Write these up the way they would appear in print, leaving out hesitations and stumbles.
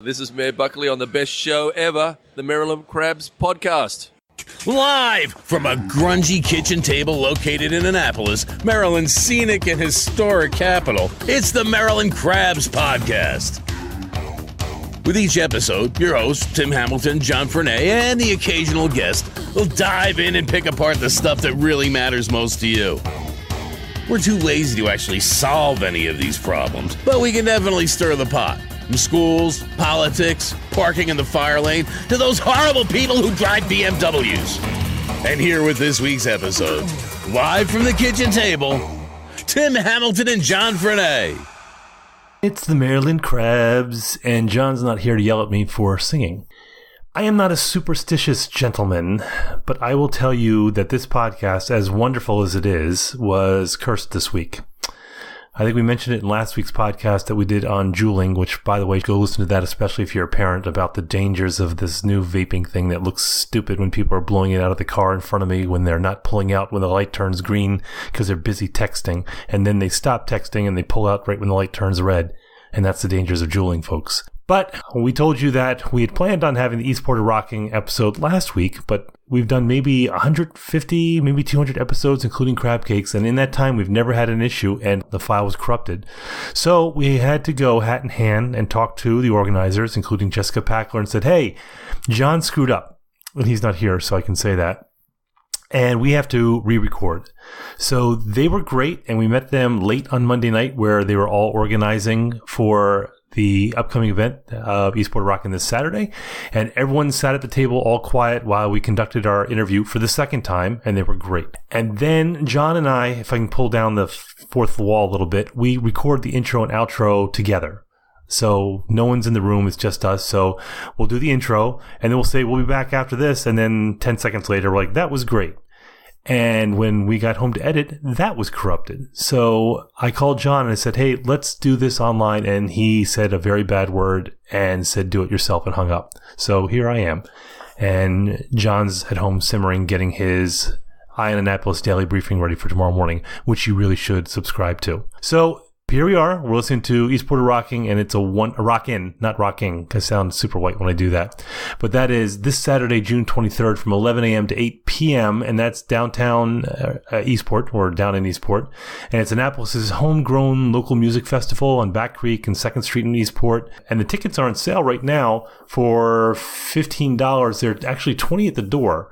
This is Mayor Buckley on the best show ever, the Maryland Crabs Podcast. Live from a grungy kitchen table located in Annapolis, Maryland's scenic and historic capital, it's the Maryland Crabs Podcast. With each episode, your hosts, Tim Hamilton, John Frenay, and the occasional guest will dive in and pick apart the stuff that really matters most to you. We're too lazy to actually solve any of these problems, but we can definitely stir the pot. From schools, politics, parking in the fire lane, to those horrible people who drive BMWs. And here with this week's episode, live from the kitchen table, Tim Hamilton and John Frenay. It's the Maryland Crabs, and John's not here to yell at me for singing. I am not a superstitious gentleman, but I will tell you that this podcast, as wonderful as it is, was cursed this week. I think we mentioned it in last week's podcast that we did on juuling, which, by the way, go listen to that, especially if you're a parent, about the dangers of this new vaping thing that looks stupid when people are blowing it out of the car in front of me when they're not pulling out when the light turns green because they're busy texting, and then they stop texting and they pull out right when the light turns red. And that's the dangers of juuling, folks. But we told you that we had planned on having the Eastport A Rockin' episode last week, but we've done maybe 150, maybe 200 episodes, including crab cakes. And in that time, we've never had an issue, and the file was corrupted. So we had to go hat in hand and talk to the organizers, including Jessica Pachler, and said, hey, John screwed up. And he's not here, so I can say that. And we have to re-record. So they were great, and we met them late on Monday night where they were all organizing for the upcoming event of Eastport A Rockin' this Saturday. And everyone sat at the table all quiet while we conducted our interview for the second time, and they were great. And then John and I, if I can pull down the fourth wall a little bit, we record the intro and outro together. So no one's in the room, it's just us. So we'll do the intro, and then we'll say we'll be back after this, and then 10 seconds later, we're like, that was great. And when we got home to edit, that was corrupted. So I called John and I said, hey, let's do this online. And he said a very bad word and said, do it yourself, and hung up. So here I am. And John's at home simmering, getting his Eye on Annapolis daily briefing ready for tomorrow morning, which you really should subscribe to. So here we are. We're listening to Eastport A Rockin', and it's a rockin', not rocking, because it sounds super white when I do that. But that is this Saturday, June 23rd, from 11 a.m. to 8 p.m., and that's downtown Eastport, or down in Eastport. And it's Annapolis' homegrown local music festival on Back Creek and 2nd Street in Eastport. And the tickets are on sale right now for $15. They're actually $20 at the door.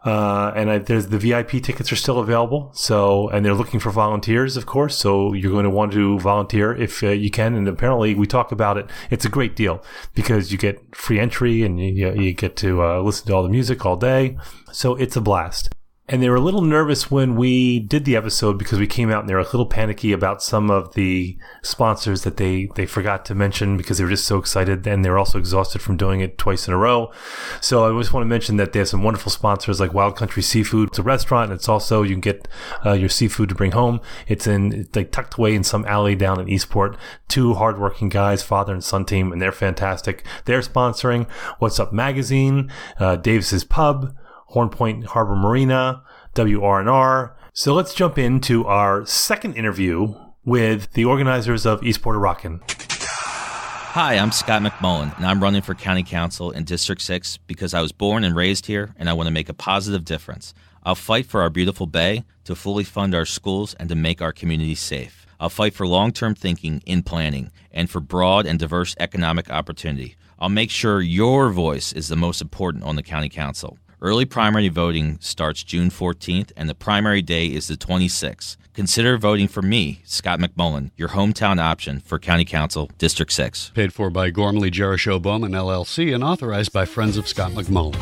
There's the VIP tickets are still available. So, and they're looking for volunteers, of course. So you're going to want to volunteer if you can. And apparently we talk about it. It's a great deal because you get free entry and you get to listen to all the music all day. So it's a blast. And they were a little nervous when we did the episode because we came out and they were a little panicky about some of the sponsors that they forgot to mention because they were just so excited, and they were also exhausted from doing it twice in a row. So I just want to mention that they have some wonderful sponsors like Wild Country Seafood. It's a restaurant, and it's also, you can get your seafood to bring home. It's like tucked away in some alley down in Eastport. Two hardworking guys, father and son team, and they're fantastic. They're sponsoring What's Up Magazine, Davis's Pub, Horn Point Harbor Marina, WRNR. So let's jump into our second interview with the organizers of Eastport A Rockin'. Hi, I'm Scott McMullen, and I'm running for County Council in District 6 because I was born and raised here, and I want to make a positive difference. I'll fight for our beautiful bay, to fully fund our schools, and to make our communities safe. I'll fight for long-term thinking in planning, and for broad and diverse economic opportunity. I'll make sure your voice is the most important on the County Council. Early primary voting starts June 14th, and the primary day is the 26th. Consider voting for me, Scott McMullen, your hometown option for County Council, District 6. Paid for by Gormley Jericho Bowman, LLC, and authorized by Friends of Scott McMullen.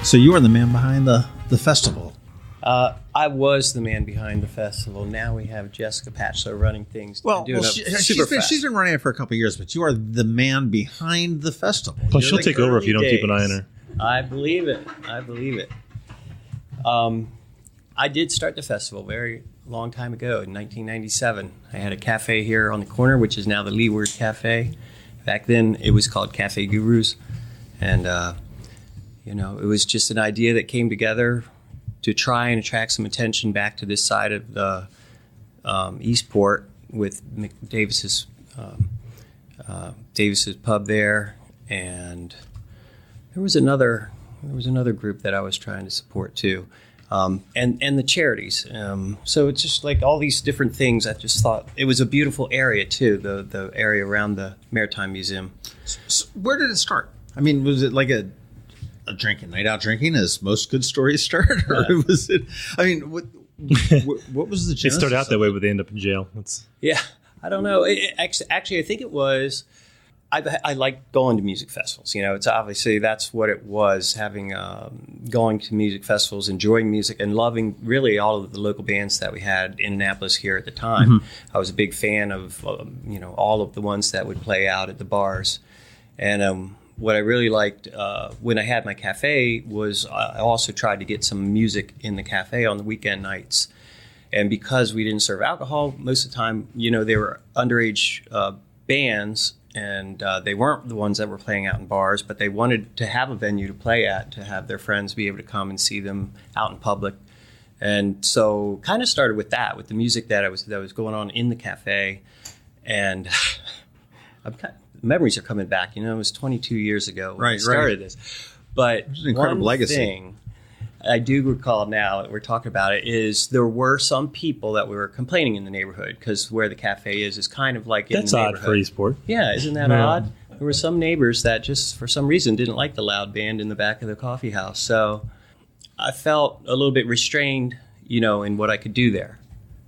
So you are the man behind the festival. I was the man behind the festival. Now we have Jessica Pachler running things. She's been running it for a couple of years, but you are the man behind the festival. Plus, she'll take over if you don't keep an eye on her. I believe it. I did start the festival very long time ago in 1997. I had a cafe here on the corner, which is now the Leeward Cafe. Back then, it was called Cafe Gurus, and it was just an idea that came together to try and attract some attention back to this side of the Eastport with Davis's pub there, and there was another group that I was trying to support too, and the charities. So it's just like all these different things. I just thought it was a beautiful area too, the area around the Maritime Museum. So where did it start? I mean, was it like a drinking night out drinking, as most good stories start, or was it? I mean, what was the genesis? It started out that way, but they end up in jail. I don't know. Actually, I think it was. I like going to music festivals. It's obviously that's what it was. Having going to music festivals, enjoying music, and loving really all of the local bands that we had in Annapolis here at the time. Mm-hmm. I was a big fan of all of the ones that would play out at the bars, and what I really liked when I had my cafe was I also tried to get some music in the cafe on the weekend nights. And because we didn't serve alcohol most of the time, they were underage bands, and they weren't the ones that were playing out in bars, but they wanted to have a venue to play at, to have their friends be able to come and see them out in public. And so kind of started with that, with the music that was going on in the cafe. And memories are coming back. It was 22 years ago when we started this. But it's an incredible legacy. Thing I do recall now that we're talking about it is there were some people that were complaining in the neighborhood because where the cafe is kind of like in That's the odd neighborhood. for Eastport. Yeah, isn't that odd? There were some neighbors that just for some reason didn't like the loud band in the back of the coffee house. So I felt a little bit restrained, in what I could do there.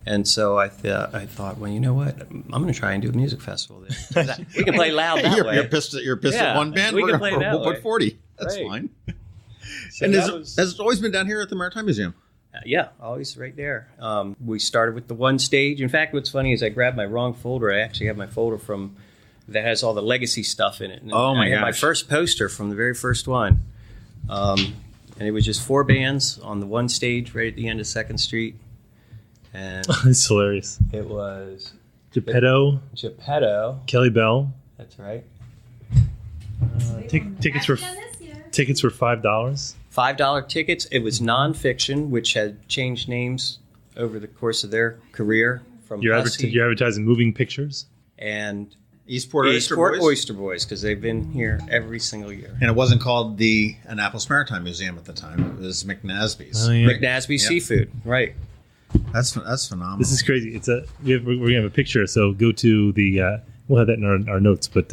And so I thought, well, you know what? I'm going to try and do a music festival there. We can play loud that way. You're pissed at one band. We'll put 40. That's fine. So and has it always been down here at the Maritime Museum? Yeah, always right there. We started with the one stage. In fact, what's funny is I grabbed my wrong folder. I actually have my folder that has all the legacy stuff in it. And I had my first poster from the very first one. And it was just 4 bands on the one stage right at the end of 2nd Street. And it's hilarious. It was Jepetto, Kelly Bell. That's right. Tickets were $5. $5 tickets. It was Non-Fiction, which had changed names over the course of their career from You're advertising moving pictures and Eastport Oyster Boys, because they've been here every single year. And it wasn't called the Annapolis Maritime Museum at the time. It was McNasby's. Oh, yeah. McNasby's Seafood, right? That's phenomenal. This is crazy. We're gonna have a picture, so go to the. We'll have that in our notes, but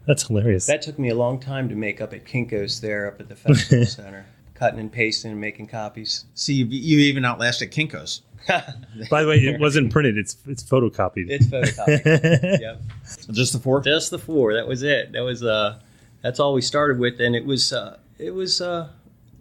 that's hilarious. That took me a long time to make up at Kinko's there up at the Festival Center, cutting and pasting and making copies. See, you even outlasted Kinko's. By the way, it wasn't printed; it's photocopied. It's photocopied. Yep. Just the 4. Just the 4. That was it. That was that's all we started with, and it was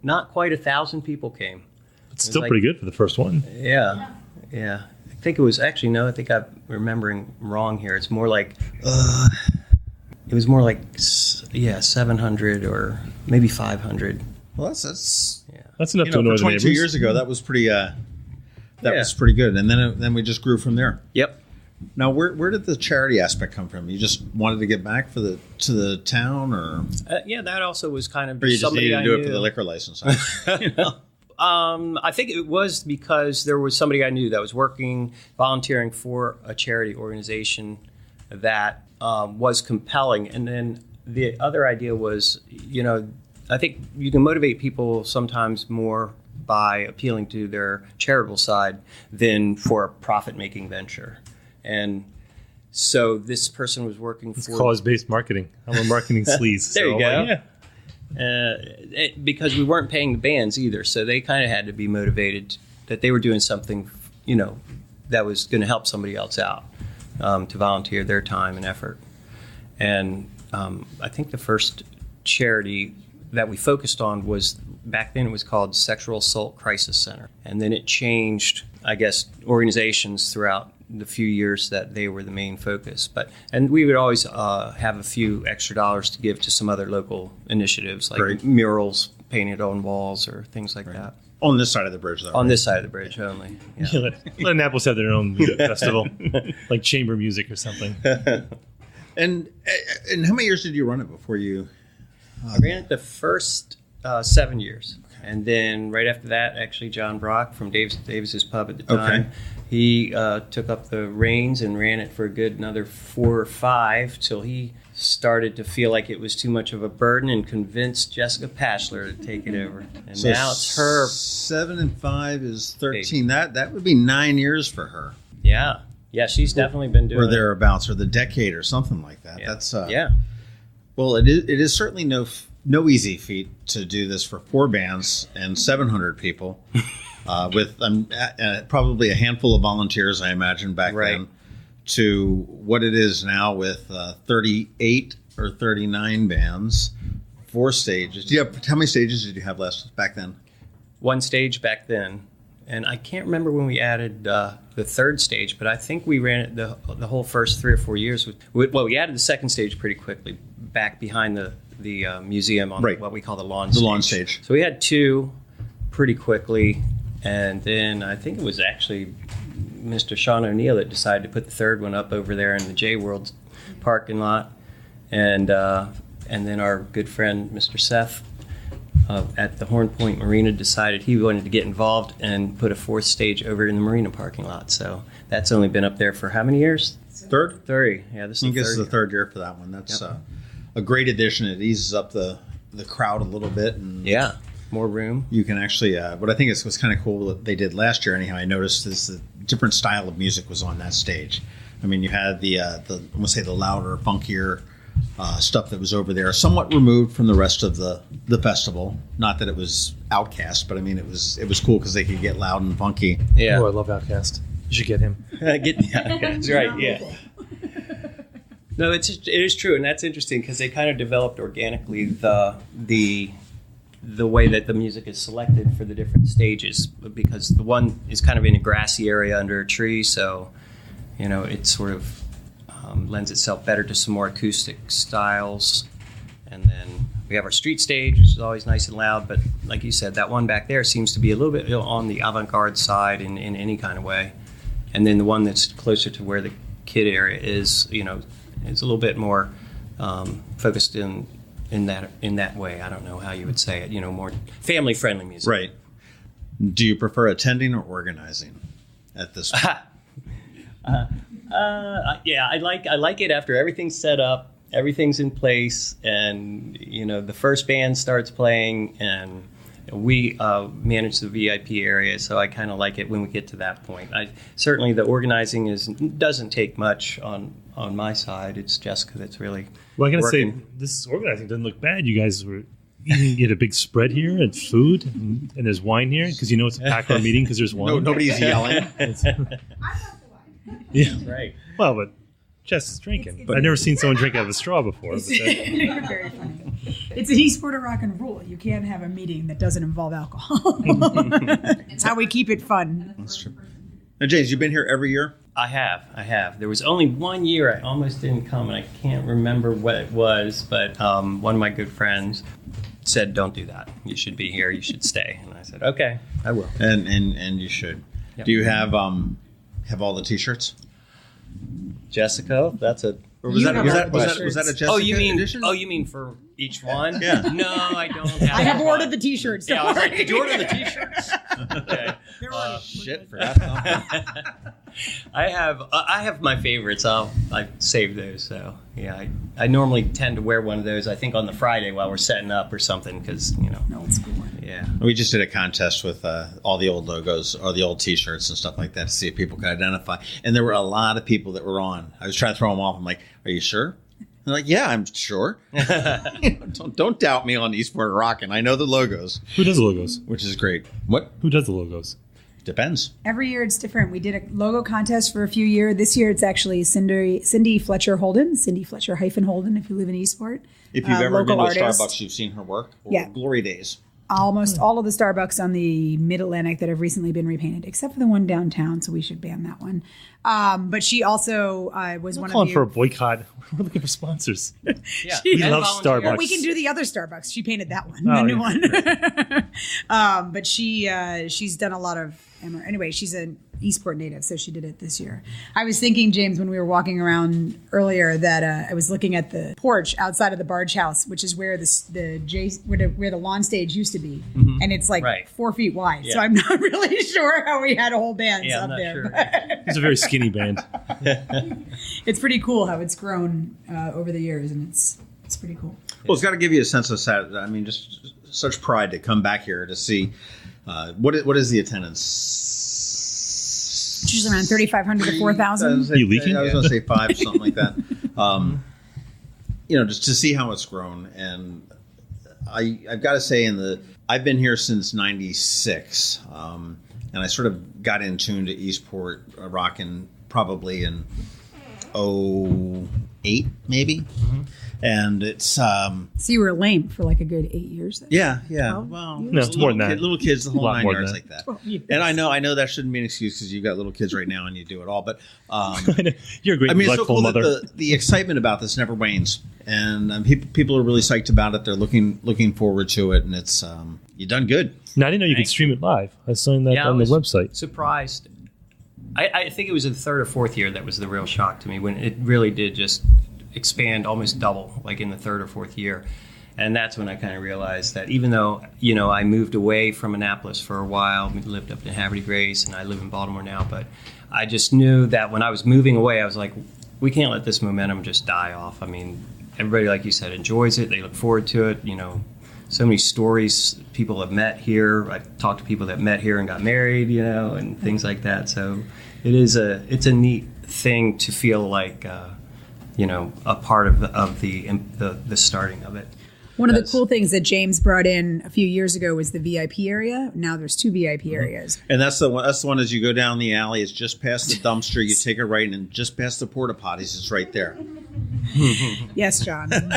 not quite 1,000 people came. It's still pretty good for the first one. Yeah. I think it was actually no. I think I'm remembering wrong here. It's more like it was more like 700 or maybe 500. Well, that's enough to annoy the neighbors. 22 years ago, that was pretty. Was pretty good, and then we just grew from there. Yep. Now, where did the charity aspect come from? You just wanted to give back to the town, or that also was kind of. Or you just needed to do it for the liquor license. I think it was because there was somebody I knew that was volunteering for a charity organization that was compelling. And then the other idea was, I think you can motivate people sometimes more by appealing to their charitable side than for a profit-making venture. And so this person was working It's cause-based marketing. I'm a marketing sleaze. There you go. Because we weren't paying the bands either, so they kind of had to be motivated that they were doing something, that was going to help somebody else out, to volunteer their time and effort. And I think the first charity that we focused on was, back then it was called Sexual Assault Crisis Center. And then it changed, I guess, organizations throughout the few years that they were the main focus. And we would always have a few extra dollars to give to some other local initiatives, like murals painted on walls or things like that. On this side of the bridge, though. On this side of the bridge only. Yeah. Let Annapolis have their own music festival, like chamber music or something. And how many years did you run it before you... I ran it the first 7 years. And then right after that, actually, John Brock from Davis's Pub at the time, he took up the reins and ran it for a good another 4 or 5 till he started to feel like it was too much of a burden and convinced Jessica Pachler to take it over. And so now it's her. 7 and 5 is 13. That would be 9 years for her. Yeah. Yeah, she's definitely been doing or thereabouts, or the decade, or something like that. Yeah. That's yeah. Well, it is certainly no easy feat to do this for 4 bands and 700 people, with probably a handful of volunteers, I imagine, back then, to what it is now with 38 or 39 bands, 4 stages. How many stages did you have back then? 1 stage back then. And I can't remember when we added the 3rd stage, but I think we ran it the whole first 3 or 4 years. We added the 2nd stage pretty quickly back behind the museum on what we call the lawn stage. The lawn stage. So we had 2 pretty quickly, and then I think it was actually Mr. Sean O'Neill that decided to put the 3rd one up over there in the J World parking lot, and then our good friend Mr. Seth at the Horn Point Marina decided he wanted to get involved and put a 4th stage over in the marina parking lot. So that's only been up there for how many years? 3rd? 3. Yeah, this is I guess it's the 3rd year for that one. That's a great addition. It eases up the crowd a little bit, and more room. You can actually. What I think was kind of cool that they did last year. Anyhow, I noticed is the different style of music was on that stage. I mean, you had the I'm gonna say the louder, funkier stuff that was over there, somewhat removed from the rest of the festival. Not that it was Outcast, but I mean it was cool because they could get loud and funky. Yeah. Oh, I love Outcast. You should get him. That's right. Yeah. No, it is true, and that's interesting because they kind of developed organically the way that the music is selected for the different stages, because the one is kind of in a grassy area under a tree, so it sort of lends itself better to some more acoustic styles. And then we have our street stage, which is always nice and loud, but like you said, that one back there seems to be a little bit on the avant-garde side in any kind of way. And then the one that's closer to where the kid area is, is a little bit more focused in that way. I don't know how you would say it, more family-friendly music. Right. Do you prefer attending or organizing at this point? Yeah, I like it after everything's set up, everything's in place, and the first band starts playing, and we manage the VIP area, so I kind of like it when we get to that point. Certainly the organizing doesn't take much on my side. It's Jessica that's really I gotta working. say, this organizing doesn't look bad. You guys you get a big spread here and food, and there's wine here because it's a Pachler meeting because there's wine. Nobody's yelling. Yeah, right. Well, but Jess is drinking. But I've never seen someone drink out of a straw before. But You're very funny. It's an Eastport A Rockin' rule. You can't have a meeting that doesn't involve alcohol. It's how we keep it fun. That's true. Now, James, you've been here every year? I have. There was only 1 year I almost didn't come, and I can't remember what it was, but one of my good friends said, "Don't do that. You should be here. You should stay." And I said, "Okay, I will." And you should. Yep. Do you have all the T-shirts? Jessica, that's a. Or was that a Jessica edition? Oh, you mean for each one? Yeah. No, I don't have. I have ordered the T-shirts. Yeah, I was like, did you order the T-shirts? Okay. Shit, forgot something. I have my favorites. I saved those. So yeah, I normally tend to wear one of those. I think on the Friday while we're setting up or something because old school. Yeah. We just did a contest with all the old logos or the old T-shirts and stuff like that to see if people could identify. And there were a lot of people that were on. I was trying to throw them off. I'm like, "Are you sure?" They're like, "Yeah, I'm sure." Don't doubt me on Eastport Rockin'. I know the logos. who does the logos? Which is great. What? Who does the logos? Depends. Every year it's different. We did a logo contest for a few years. This year it's actually Cindy Fletcher Holden, Cindy Fletcher -Holden if you live in Eastport. If you've ever been to artist. Starbucks, you've seen her work. Or Yeah. Glory Days. Almost all of the Starbucks on the Mid-Atlantic that have recently been repainted, except for the one downtown, so we should ban that one. But she also was one of calling the... for a boycott. We're looking for sponsors. Yeah. We And love volunteer. Starbucks. Well, we can do the other Starbucks. She painted that one, Oh, the new yeah. one. But she's done a lot of... Anyway, she's Eastport native, so she did it this year. I was thinking, James, when we were walking around earlier, that I was looking at the porch outside of the barge house, which is where where the lawn stage used to be, and it's like 4 feet wide. Yeah. So I'm not really sure how we had a whole band up there. Sure. It's a very skinny band. It's pretty cool how it's grown over the years, and it's pretty cool. Well, it's got to give you a sense of sadness. I mean, just such pride to come back here to see what is the attendance. It's usually around 3,500 to 4,000. You leaking? I was going to say 5, something like that. Just to see how it's grown, and I've got to say, I've been here since '96, and I sort of got in tune to Eastport Rockin' probably in 2008, maybe. And it's so you were lame for like a good 8 years then? Yeah. Well, no, it's more than that. Little kids, the whole 9 yards like that. Well, yes. And I know that shouldn't be an excuse because you've got little kids right now and you do it all. But you're a great, it's so cool mother. that the excitement about this never wanes, and people are really psyched about it. They're looking forward to it, and it's you've done good. Now, I didn't know you could stream it live. I saw that on the website. Surprised. I think it was the third or fourth year that was the real shock to me, when it really did just expand, almost double, like in the third or fourth year. And that's when I kind of realized that even though, I moved away from Annapolis for a while, we lived up in Haverty Grace, and I live in Baltimore now, but I just knew that when I was moving away, I was like, we can't let this momentum just die off. I mean, everybody, like you said, enjoys it. They look forward to it. So many stories people have met here. I've talked to people that met here and got married, and things like that. So it's a neat thing to feel like, a part of the starting of it. One of the cool things that James brought in a few years ago was the VIP area. Now there's 2 VIP areas. And that's the one. That's the one as you go down the alley. It's just past the dumpster. You take a right, and just past the porta potties, it's right there. Yes, John. I'm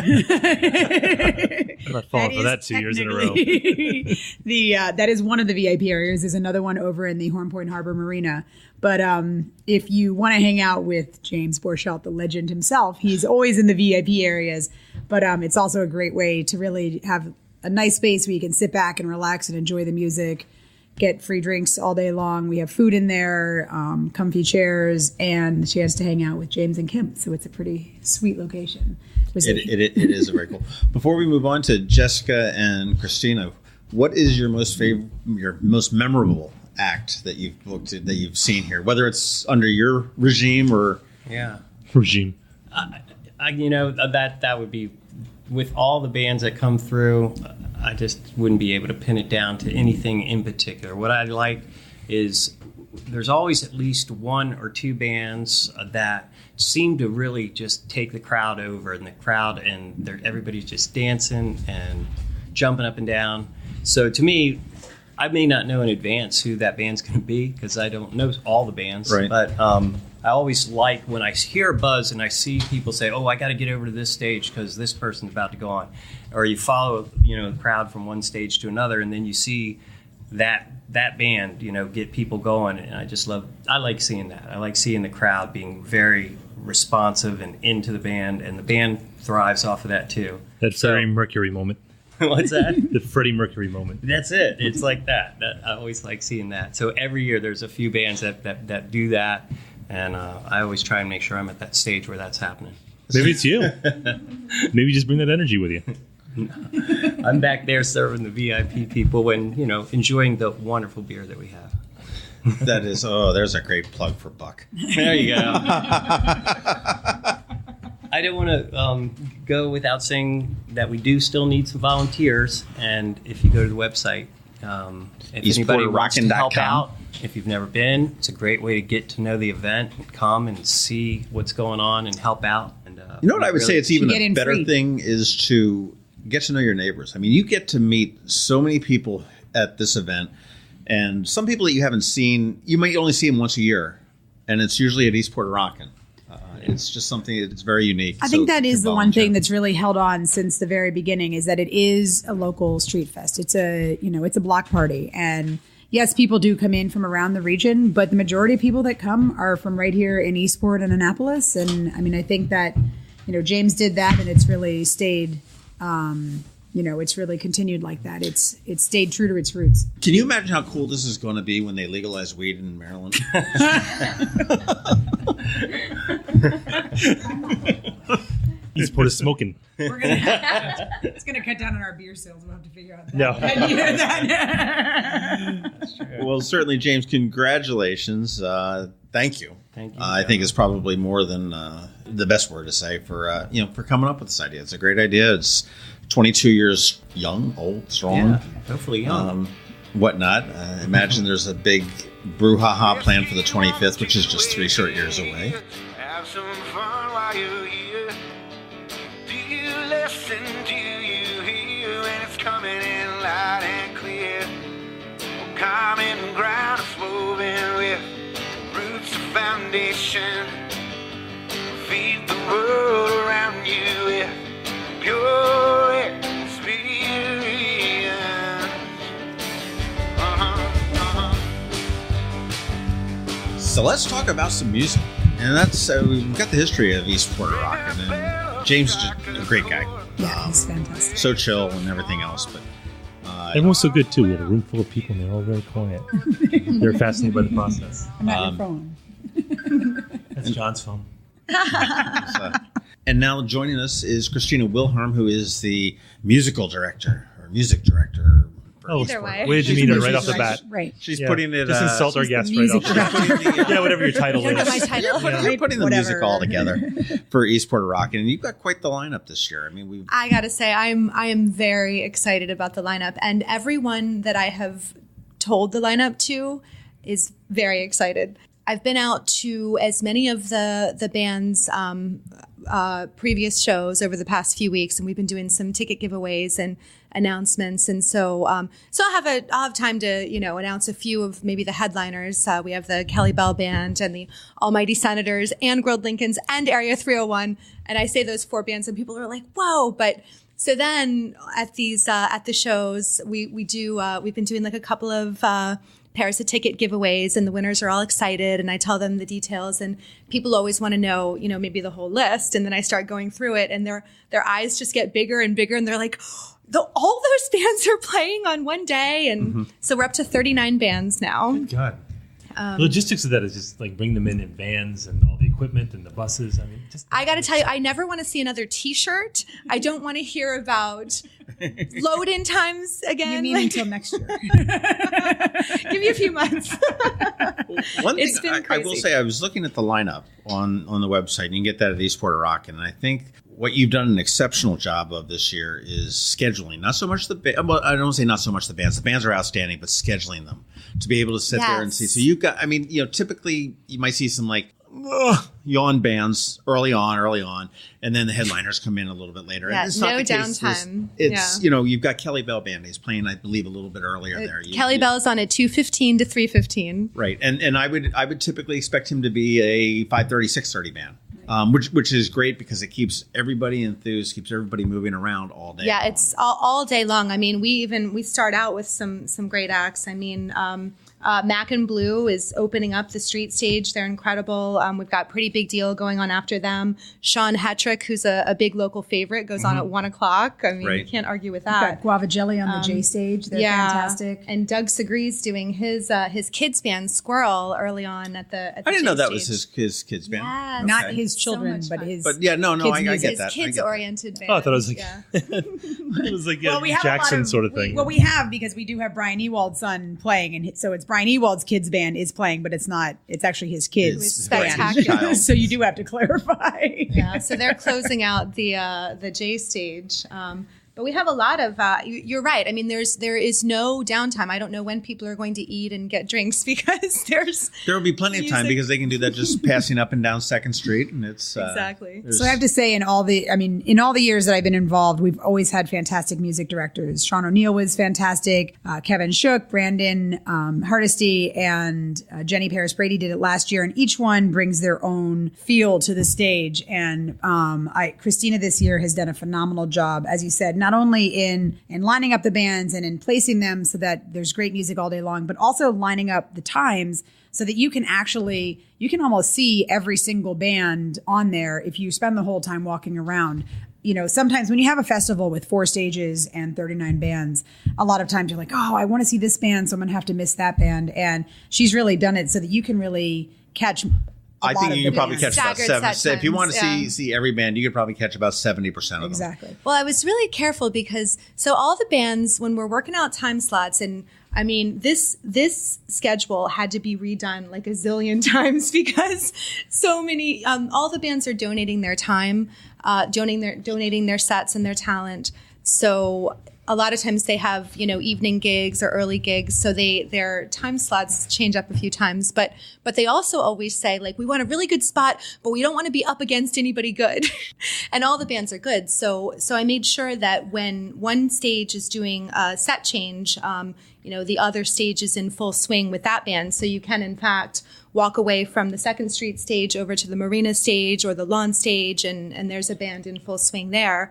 not falling for that 2 years in a row. That is one of the VIP areas. There's another one over in the Horn Point Harbor Marina. But if you want to hang out with James Borchelt, the legend himself, he's always in the VIP areas. But it's also a great way to really have a nice space where you can sit back and relax and enjoy the music, get free drinks all day long. We have food in there, comfy chairs, and the chance to hang out with James and Kim. So it's a pretty sweet location. It is very cool. Before we move on to Jessica and Christina, what is your most memorable act that you've booked, that you've seen here, whether it's under your regime or regime? That would be, with all the bands that come through, I just wouldn't be able to pin it down to anything in particular. What I like is there's always at least 1 or 2 bands that seem to really just take the crowd over, and everybody's just dancing and jumping up and down. So to me, I may not know in advance who that band's going to be because I don't know all the bands. Right. But I always like when I hear a buzz and I see people say, "Oh, I got to get over to this stage because this person's about to go on," or you follow the crowd from one stage to another, and then you see that band get people going, and I like seeing that. I like seeing the crowd being very responsive and into the band, and the band thrives off of that too. That Freddie Mercury moment. What's that? The Freddie Mercury moment. That's it. It's like that. I always like seeing that. So every year there's a few bands that do that, and I always try and make sure I'm at that stage where that's happening. Maybe it's you. Maybe just bring that energy with you. I'm back there serving the VIP people and enjoying the wonderful beer that we have. That is, there's a great plug for Buck. There you go. I don't want to go without saying that we do still need some volunteers. And if you go to the website, if anybody wants to help out, if you've never been, it's a great way to get to know the event and come and see what's going on and help out. And what I would say it's even a better thing is to get to know your neighbors. I mean, you get to meet so many people at this event, and some people that you haven't seen, you might only see them once a year, and it's usually at Eastport A Rockin'. It's just something that's very unique. I think that is the one thing that's really held on since the very beginning, is that it is a local street fest. It's it's a block party, and yes, people do come in from around the region, but the majority of people that come are from right here in Eastport and Annapolis. And I mean, I think that James did that, and it's really stayed it's really continued like that. It's stayed true to its roots. Can you imagine how cool this is going to be when they legalize weed in Maryland? Eastport is smoking. It's gonna cut down on our beer sales. We'll have to figure out that. Well, certainly, James, congratulations. Thank you. Thank you. I think it's probably more than the best word to say for coming up with this idea. It's a great idea. It's 22 years young, old, strong. Yeah, hopefully young. Whatnot. Imagine there's a big brouhaha planned for the 25th, which is just 3 short years away. Have some fun while you're here. Do you listen? Do you hear when it's coming in loud and clear? Well, common ground is moving with roots of foundation. Feed the world around you with pure experience. So let's talk about some music. And that's, we've got the history of Eastport A Rockin', and James is just a great guy. Yeah, he's fantastic. So chill and everything else. But Everyone's so good, too. We had a room full of people, and they're all very quiet. They're fascinated by the process. I'm not your phone. That's John's phone. And now joining us is Christina Willharm, who is the music director. Oh, Either way. Way to meet her right off the bat. Right. She's putting it. Just insult our guests right off the bat. Yeah, whatever your title You don't know my is. title. You're putting the music all together for Eastport A Rockin', and you've got quite the lineup this year. I mean, I gotta say, I am very excited about the lineup, and everyone that I have told the lineup to is very excited. I've been out to as many of the band's previous shows over the past few weeks, and we've been doing some ticket giveaways and announcements, and so I'll have time to announce a few of maybe the headliners. We have the Kelly Bell Band and the Almighty Senators and Grilled Lincolns and Area 301, and I say those 4 bands, and people are like, "Whoa!" But so then at these at the shows, we've been doing like a couple of pairs of ticket giveaways, and the winners are all excited, and I tell them the details, and people always want to know, maybe the whole list, and then I start going through it, and their eyes just get bigger and bigger, and they're like, all those bands are playing on one day, and so we're up to 39 bands now. Good God. The logistics of that is just like bring them in vans and all the equipment and the buses. I mean, I got to tell you, I never want to see another T-shirt. I don't want to hear about load-in times again. You mean until next year? Give me a few months. One It's thing been I will crazy. say, I was looking at the lineup on the website, and you can get that at Eastport A Rockin', and I think what you've done an exceptional job of this year is scheduling. Not so much I don't want to say not so much the bands. The bands are outstanding, but scheduling them to be able to sit there and see. So you've got, typically you might see some yawn bands early on, and then the headliners come in a little bit later. Yeah, And it's not no the case. downtime. It's you've got Kelly Bell Band. He's playing, I believe, a little bit earlier there. Kelly Bell's on at 2:15 to 3:15. Right, and I would typically expect him to be a 5:30, 6:30 band, which is great because it keeps everybody enthused, keeps everybody moving around all day. Yeah, long. it's all day long. I mean, we start out with some great acts. I mean, Mac and Blue is opening up the street stage. They're incredible. We've got Pretty Big Deal going on after them. Sean Hetrick, who's a big local favorite, goes on at 1 o'clock. I mean, Right. you can't argue with We've that. got Guava Jelly on the J stage. They're fantastic. And Doug Segree's doing his kids band Squirrel early on at the I didn't know J that was stage. his kids band. Yes. Not Okay. his children, much but fun. his. But yeah, no, kids' I music. get His that. kids oriented band. Oh, I thought it was like yeah. it was like Well, we have a lot Jackson sort of thing. Well, we have because we do have Brian Ewald's son playing, and so it's Brian Ewald's kids band is playing, but it's not. It's actually his kids' It's band. spectacular. So you do have to clarify. Yeah, so they're closing out the J stage. But we have a lot of. You're right. I mean, there is no downtime. I don't know when people are going to eat and get drinks because There will be plenty of time music. because they can do that just passing up and down 2nd Street, and it's Exactly. So I have to say, in all the years that I've been involved, we've always had fantastic music directors. Sean O'Neill was fantastic. Kevin Shook, Brandon Hardesty, and Jenny Paris Brady did it last year, and each one brings their own feel to the stage. And Christina this year has done a phenomenal job, as you said, not only in lining up the bands and in placing them so that there's great music all day long, but also lining up the times so that you can almost see every single band on there if you spend the whole time walking around. sometimes when you have a festival with 4 stages and 39 bands, a lot of times you're like, oh, I want to see this band, so I'm going to have to miss that band. And she's really done it so that you can really catch I think you can probably catch about Staggered 7. If you want to times, see every band, you could probably catch about 70% of them. Exactly. Well, I was really careful because all the bands, when we're working out time slots, and I mean this schedule had to be redone like a zillion times because so many all the bands are donating their time, donating their sets and their talent. So a lot of times they have, evening gigs or early gigs, so their time slots change up a few times. But they also always say, like, we want a really good spot, but we don't want to be up against anybody good. And all the bands are good. So I made sure that when one stage is doing a set change, the other stage is in full swing with that band. So you can, in fact, walk away from the 2nd Street stage over to the Marina stage or the Lawn stage, and there's a band in full swing there.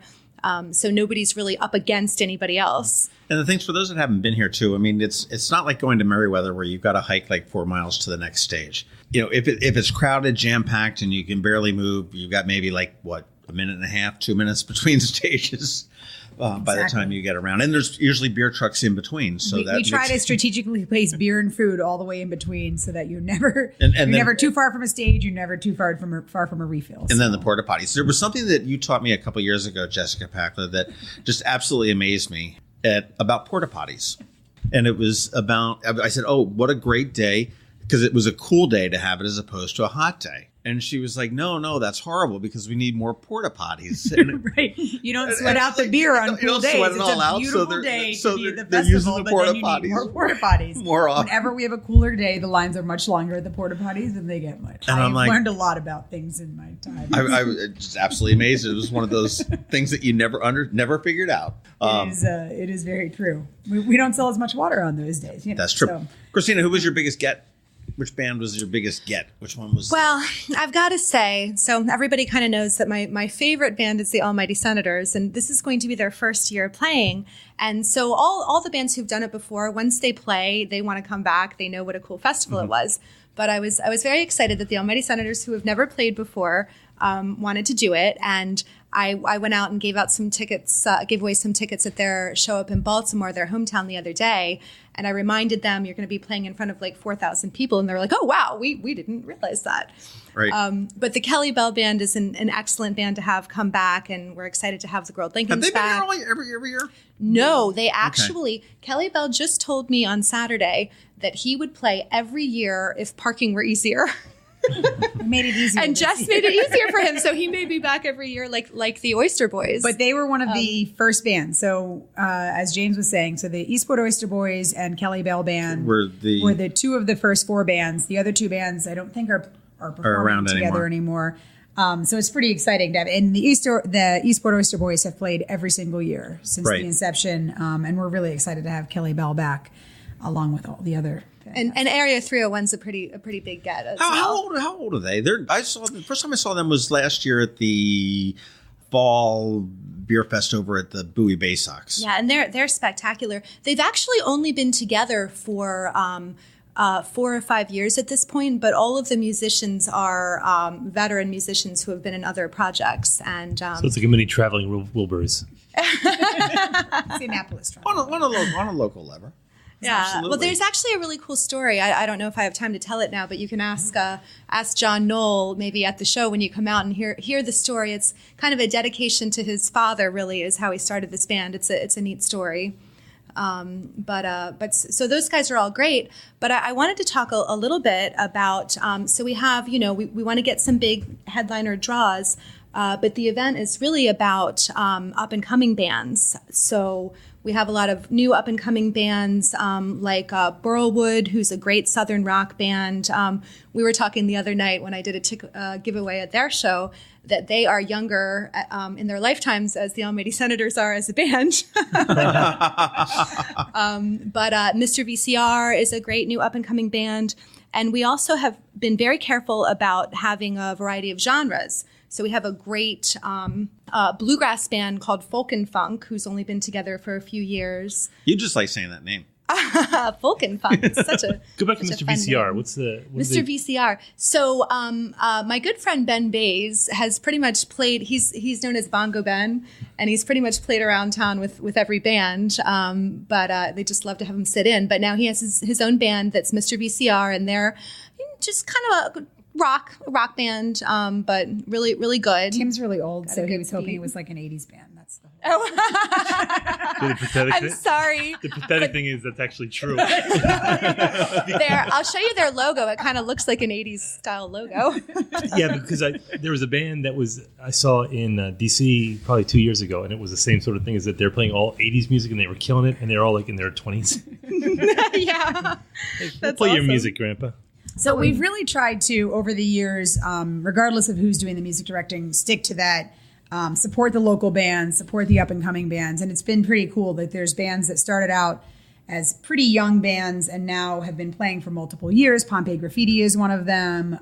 So nobody's really up against anybody else. And the things for those that haven't been here too, I mean, it's not like going to Meriwether where you've got to hike like 4 miles to the next stage. If it's crowded, jam packed, and you can barely move, you've got maybe like a minute and a half, 2 minutes between stages. By the time you get around, and there's usually beer trucks in between, so we try to strategically place beer and food all the way in between, so that you're never never too far from a stage, you're never too far from a refill. And then the porta potties. There was something that you taught me a couple years ago, Jessica Pachler, that just absolutely amazed me about porta potties, and it was about. I said, "Oh, what a great day!" Because it was a cool day to have it as opposed to a hot day. And she was like, no, that's horrible because we need more porta potties. Right. You don't sweat out the beer on cool days. Sweat it all out, beautiful day to be at the they're using festival, the porta but then you need more porta potties. More often. Whenever we have a cooler day, the lines are much longer at the porta potties than they get much. And I've learned a lot about things in my time. I was just absolutely amazed. It was one of those things that you never figured out. It is very true. We don't sell as much water on those days. That's true. So. Christina, who was your biggest get? Which band was your biggest get? Which one was? Well, I've got to say, so everybody kind of knows that my favorite band is the Almighty Senators, and this is going to be their first year playing. And so all the bands who've done it before, once they play, they want to come back. They know what a cool festival it was. But I was very excited that the Almighty Senators, who have never played before, wanted to do it. And I went out and gave away some tickets at their show up in Baltimore, their hometown, the other day. And I reminded them, you're going to be playing in front of like 4,000 people. And they were like, oh, wow, we didn't realize that. Right. But the Kelly Bell Band is an excellent band to have come back. And we're excited to have the Grold Lincolns back. Have they been here every year? No, they actually, Kelly Bell just told me on Saturday that he would play every year if parking were easier. Made it easier. And Jess made it easier for him. So he may be back every year like the Oyster Boys. But they were one of the first bands. So as James was saying, so the Eastport Oyster Boys and Kelly Bell Band were the 2 of the first 4 bands. The other 2 bands I don't think are performing together anymore. So it's pretty exciting to have. And the Eastport Oyster Boys have played every single year since the inception. And we're really excited to have Kelly Bell back along with all the other. And Area 301's a pretty big get as well. How old are they? The first time I saw them was last year at the fall beer fest over at the Bowie Bay Sox. Yeah, and they're spectacular. They've actually only been together for 4 or 5 years at this point, but all of the musicians are veteran musicians who have been in other projects. And so it's like a mini traveling Wilburys. It's Annapolis. On a local level. Yeah. Absolutely. Well, there's actually a really cool story. I don't know if I have time to tell it now, but you can ask John Knoll maybe at the show when you come out and hear the story. It's kind of a dedication to his father, really, is how he started this band. It's a neat story. But so those guys are all great. But I wanted to talk a little bit about, so we have, we want to get some big headliner draws, but the event is really about up and coming bands. So we have a lot of new up and coming bands like Burlwood, who's a great Southern rock band. We were talking the other night when I did a giveaway at their show that they are younger in their lifetimes as the Almighty Senators are as a band. But Mr. VCR is a great new up and coming band. And we also have been very careful about having a variety of genres. So we have a great bluegrass band called Folk and Funk, who's only been together for a few years. You just like saying that name. Vulcan Fund. Such a Go back to such a Mr. fun VCR. name. What's the Mr. VCR? So my good friend Ben Bays has pretty much played. He's known as Bongo Ben, and he's pretty much played around town with every band. But they just love to have him sit in. But now he has his own band that's Mr. VCR, and they're just kind of a rock band, but really, really good. Tim's really old, so he was hoping it was like an 80s band. That's the whole I'm sorry. The pathetic thing is that's actually true. I'll show you their logo. It kind of looks like an 80s style logo. Yeah, because there was a band that I saw in DC probably 2 years ago, and it was the same sort of thing. Is that they're playing all 80s music and they were killing it, and they're all like in their 20s. Yeah, That's play awesome. Your music, Grandpa. So we've really tried to, over the years, regardless of who's doing the music directing, stick to that. Support the local bands, support the up-and-coming bands. And it's been pretty cool that there's bands that started out as pretty young bands and now have been playing for multiple years. Pompeii Graffiti is one of them.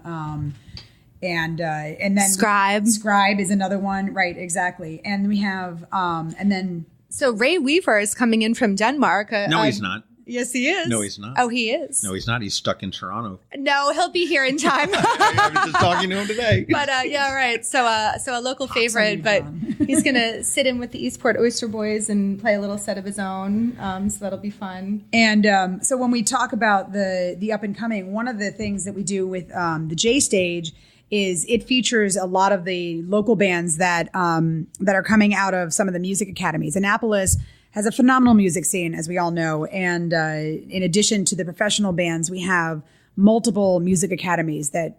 And then Skribe is another one. Right, exactly. And we have, and then... So Ray Weaver is coming in from Denmark. No, he's not. Yes, he is. No, he's not. Oh, he is. No, he's not. He's stuck in Toronto. No, he'll be here in time. I was just talking to him today. But yeah, right. So a local favorite, but he's gonna sit in with the Eastport Oyster Boys and play a little set of his own. So that'll be fun. And so when we talk about the up and coming, one of the things that we do with the J Stage is it features a lot of the local bands that are coming out of some of the music academies. Annapolis has a phenomenal music scene, as we all know. And in addition to the professional bands, we have multiple music academies that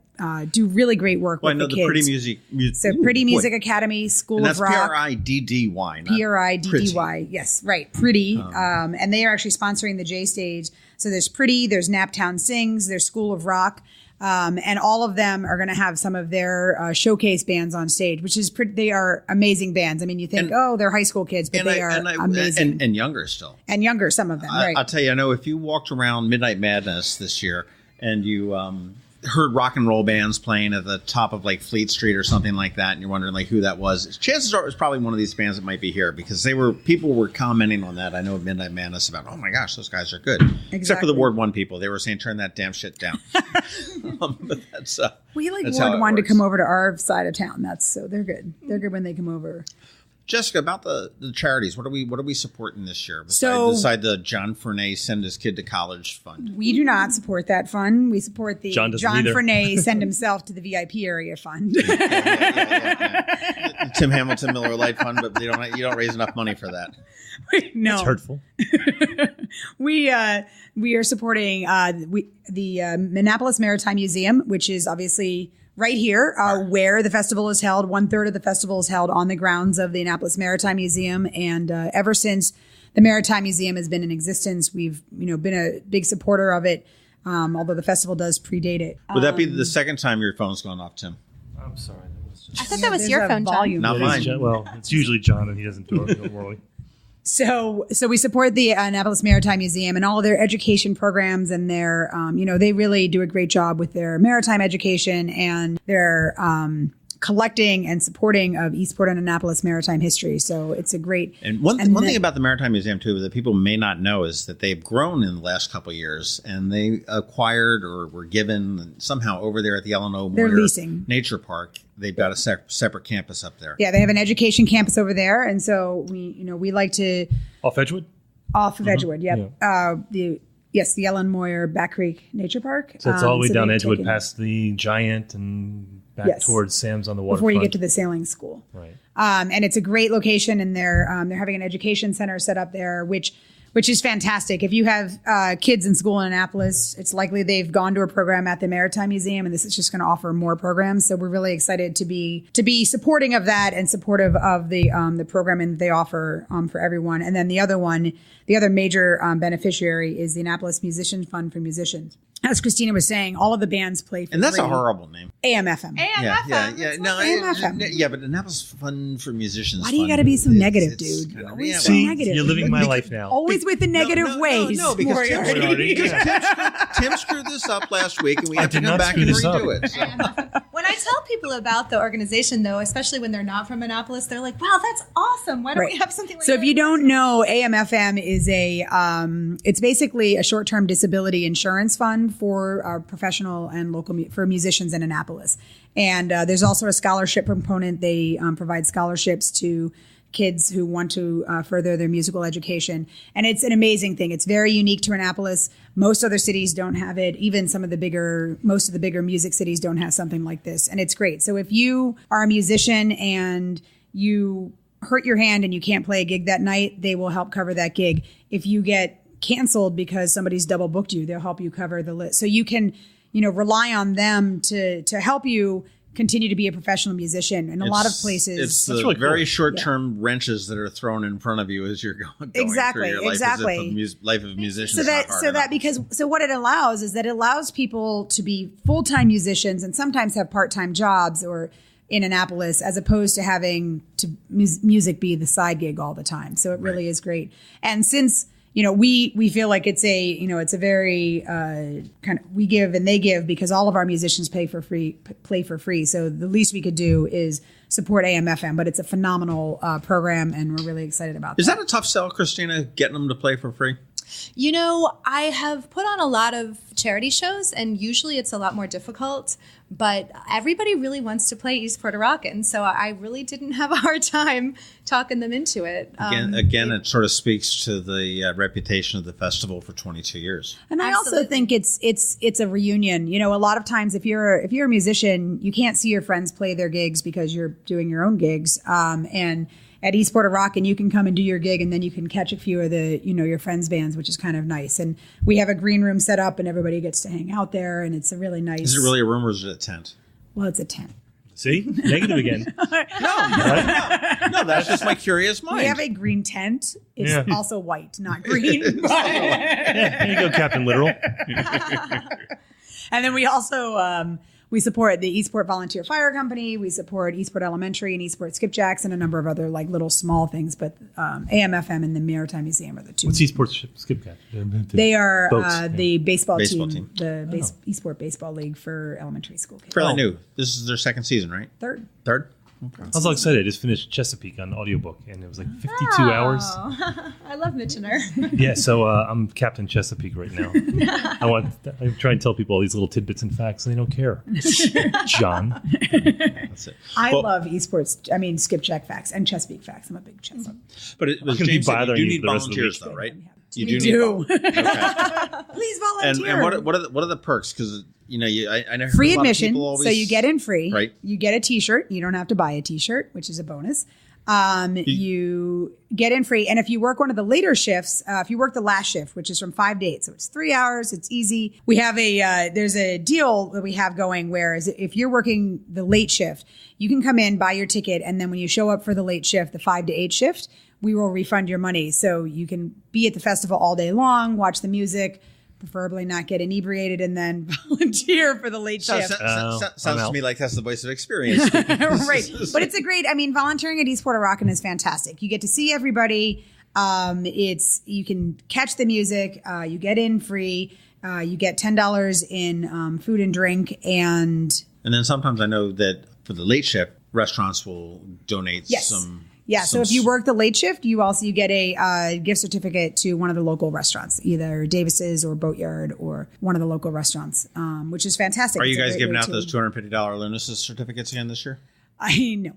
do really great work with the kids. I know the Pretty Music. So Pretty Music Academy, School of Rock. That's P-R-I-D-D-Y. P-R-I-D-D-Y, yes, right, Pretty. And they are actually sponsoring the J Stage. So there's Pretty, there's Naptown Sings, there's School of Rock. And all of them are going to have some of their showcase bands on stage, which is they are amazing bands. I mean, you think, they're high school kids, but they are amazing. And younger still. And younger, some of them, right. I'll tell you, I know if you walked around Midnight Madness this year and you heard rock and roll bands playing at the top of like Fleet Street or something like that, and you're wondering like who that was, chances are it was probably one of these bands that might be here because people were commenting on that. I know at Midnight Madness about, oh my gosh, those guys are good. Exactly. Except for the Ward 1 people. They were saying, turn that damn shit down. But that's we like Ward 1 to come over to our side of town. So they're good. They're good when they come over. Jessica, about the charities, what are we supporting this year beside the John Fernay Send His Kid to College Fund? We do not support that fund. We support the John Fernay Send Himself to the VIP Area Fund. Yeah. Tim Hamilton Miller Lite Fund, but you don't raise enough money for that. No, it's hurtful. We are supporting the Annapolis Maritime Museum, which is obviously right here, where the festival is held. 1/3 of the festival is held on the grounds of the Annapolis Maritime Museum. And ever since the Maritime Museum has been in existence, we've been a big supporter of it, although the festival does predate it. Would that be the second time your phone's gone off, Tim? I'm sorry. I thought that was your phone, John. Not mine. Well, it's usually John, and he doesn't do it normally. So we support the Annapolis Maritime Museum and all of their education programs, and their, they really do a great job with their maritime education and their collecting and supporting of Eastport and Annapolis maritime history. So it's a great. And one thing about the Maritime Museum too that people may not know is that they've grown in the last couple of years, and they acquired or were given somehow over there at the L&O Nature Park. They've got a separate campus up there. Yeah, they have an education campus over there, and so we like to off Edgewood. Off of Edgewood, yep. Yeah. The Ellen Moyer Back Creek Nature Park. So it's all the way down Edgewood past the Giant and back towards Sam's on the waterfront. Before you get to the sailing school. Right. And it's a great location, and they're having an education center set up there, which is fantastic. If you have kids in school in Annapolis, it's likely they've gone to a program at the Maritime Museum, and this is just going to offer more programs. So we're really excited to be supporting of that and supportive of the programming they offer for everyone. And then the other major beneficiary is the Annapolis Musician Fund for Musicians. As Christina was saying, all of the bands play for and that's free. a horrible name. AM/FM. AM/FM. No, AM/FM. Yeah, but Annapolis Fund for Musicians. Why do you got to be so negative, dude? You're always so negative. You're living my life now. Always with the negative ways. No, because Tim screwed this up last week, and we have to come back and redo it. So. When I I tell people about the organization, though, especially when they're not from Annapolis, they're like, wow, that's awesome. Why don't we have something like that? So if you don't know, AMFM is it's basically a short-term disability insurance fund for professional and local, for musicians in Annapolis. And there's also a scholarship component. They provide scholarships to kids who want to further their musical education. And it's an amazing thing. It's very unique to Annapolis. Most other cities don't have it. Even most of the bigger music cities don't have something like this. And it's great. So if you are a musician and you hurt your hand and you can't play a gig that night, they will help cover that gig. If you get canceled because somebody's double booked you, they'll help you cover the list. So you can, rely on them to help you continue to be a professional musician. In a lot of places, it's the really very short-term wrenches that are thrown in front of you as you're going through your life, life of musicians. So what it allows is that it allows people to be full-time musicians and sometimes have part-time jobs or in Annapolis, as opposed to having to music be the side gig all the time. So it really is great. And since we feel like it's a very kind of, we give and they give, because all of our musicians play for free. So the least we could do is support AMFM, but it's a phenomenal program, and we're really excited about that. Is that a tough sell, Christina, getting them to play for free? I have put on a lot of charity shows, and usually it's a lot more difficult, but everybody really wants to play Eastport A Rockin', so I really didn't have a hard time talking them into it. It sort of speaks to the reputation of the festival for 22 years. And I also think it's a reunion. A lot of times if you're a musician, you can't see your friends play their gigs because you're doing your own gigs. And at Eastport A Rockin', you can come and do your gig, and then you can catch a few of the, your friends' bands, which is kind of nice. And we have a green room set up, and everybody gets to hang out there, and it's a really nice. Is it really a room, or is it a tent? Well, it's a tent. See? Negative again. No, that's just my curious mind. We have a green tent. It's also white, not green. There you go, Captain Literal. And then we also we support the Eastport Volunteer Fire Company. We support Eastport Elementary and Eastport Skipjacks and a number of other little small things. But AMFM and the Maritime Museum are the two. What's Eastport Skipjack? They are the baseball team. The Eastport Baseball League for elementary school kids. Fairly new. This is their second season, right? Third. Okay. I was all excited. I just finished Chesapeake on audiobook, and it was 52 hours. I love Michener. Yeah, so I'm Captain Chesapeake right now. I try and tell people all these little tidbits and facts, and they don't care. John. That's it. I love Skipjack facts and Chesapeake facts. I'm a big Chesapeake. But James said you do need volunteers, though, right? You do need okay. Please volunteer. And what are the perks? Because I know free admission, so you get in free. Right. You get a T-shirt. You don't have to buy a T-shirt, which is a bonus. You get in free, and if you work one of the later shifts, if you work the last shift, which is from 5 to 8, so it's 3 hours, it's easy. We have there's a deal that we have going where if you're working the late shift, you can come in, buy your ticket, and then when you show up for the late shift, the 5 to 8 shift, we will refund your money. So you can be at the festival all day long, watch the music, preferably not get inebriated, and then volunteer for the late shift. Sounds to me like that's the voice of experience. Right. But it's volunteering at Eastport A Rockin' is fantastic. You get to see everybody. You can catch the music. You get in free. You get $10 in food and drink. And then sometimes I know that for the late shift, restaurants will donate some. Yeah, so if you work the late shift, you get a gift certificate to one of the local restaurants, either Davis's or Boatyard or one of the local restaurants, which is fantastic. Are you guys giving out those $250 Lunasis certificates again this year? I know.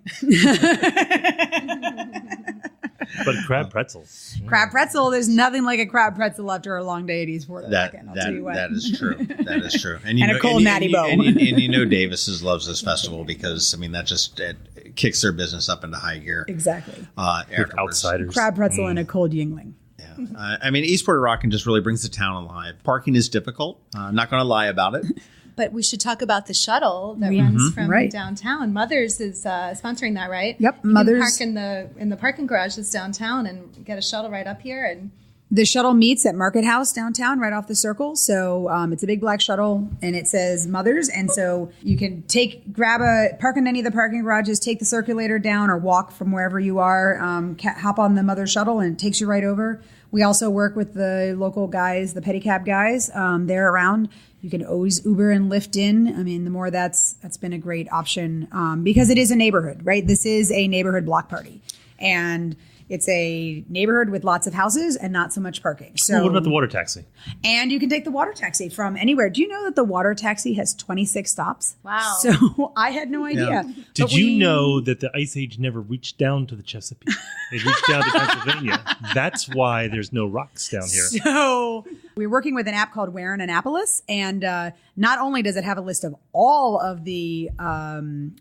But crab pretzels. Crab pretzel, there's nothing like a crab pretzel after a long day at Eastport. That is true. That is true. And a cold natty bow. And Davis's loves this festival because, that just kicks their business up into high gear. Exactly. Outsiders. Crab pretzel and a cold Yingling. Yeah. Eastport A Rockin' just really brings the town alive. Parking is difficult. I'm not going to lie about it. But we should talk about the shuttle that runs from downtown. Mothers is sponsoring that, right? Yep, you Mothers. can park in the parking garage that's downtown and get a shuttle right up here. And the shuttle meets at Market House downtown, right off the circle. So it's a big black shuttle, and it says Mothers. And so you can park in any of the parking garages, take the circulator down, or walk from wherever you are, hop on the Mother shuttle, and it takes you right over. We also work with the local guys, the pedicab guys. They're around. You can always Uber and Lyft in. I mean, the more that's been a great option because it is a neighborhood, right? This is a neighborhood block party. And it's a neighborhood with lots of houses and not so much parking. So, what about the water taxi? And you can take the water taxi from anywhere. Do you know that the water taxi has 26 stops? Wow. So I had no idea. Yeah. Did you know that the Ice Age never reached down to the Chesapeake? It reached down to Pennsylvania. That's why there's no rocks down here. So we're working with an app called Where in Annapolis. And not only does it have a list of all of the